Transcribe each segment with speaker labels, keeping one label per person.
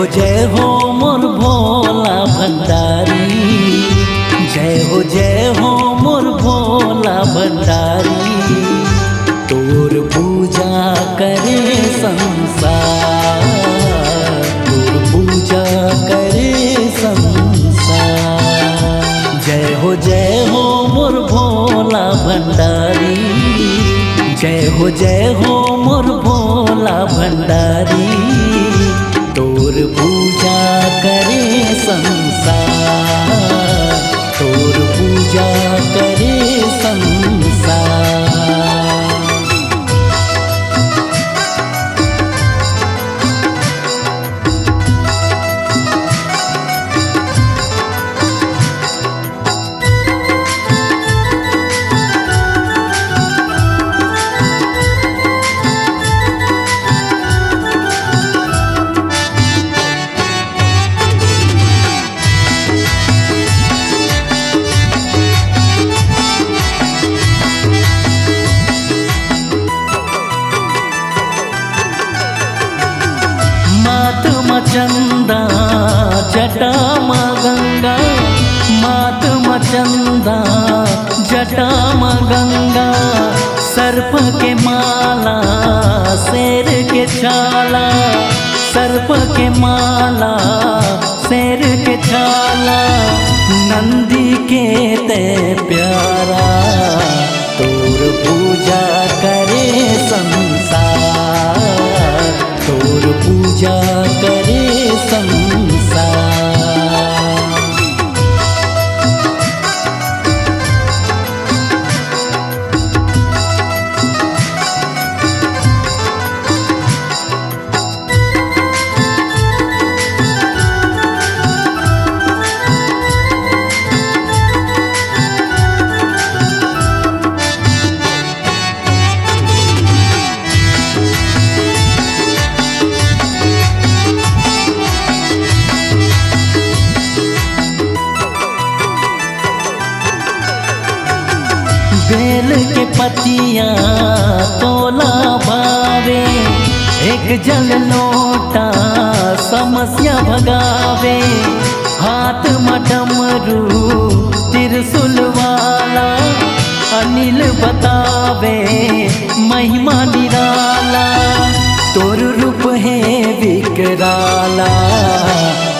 Speaker 1: हो मोर भोला भंडारी, जय हो मोर भोला भंडारी। तोर पूजा करे संसार, तोर पूजा करे संसार। जय हो मोर भोला भंडारी, जय हो मोर भोला भंडारी। तोर पूजा करे संसार, तोर पूजा करे संसार। चंदा जटा माँ गंगा, मातम चंदा जटा माँ गंगा। सर्प के माला शेर के छाला, सर्प के माला शेर के छाला। नंदी के ते प्यारा, तोर पूजा करे संसार, तोर पूजा करे संसार। बेल के पतियाँ तोला भावे, एक जल लोटा समस्या भगावे। हाथ में डमरू त्रिशूल वाला, अनिल बतावे महिमा निराला। तोर रूप है विकराला,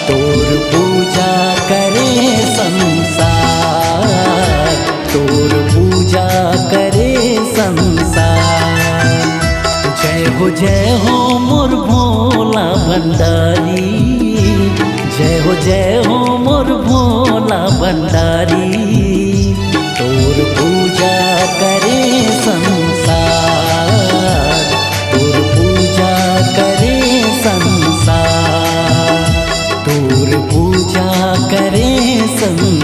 Speaker 1: तोर पूजा करे संसार, तोर पूजा करे संसार। जय हो मोर भोला भंडारी, जय हो मोर भोला भंडारी। तोर पूजा करे संसार, तोर पूजा करे संसार, तोर पूजा करे संसार।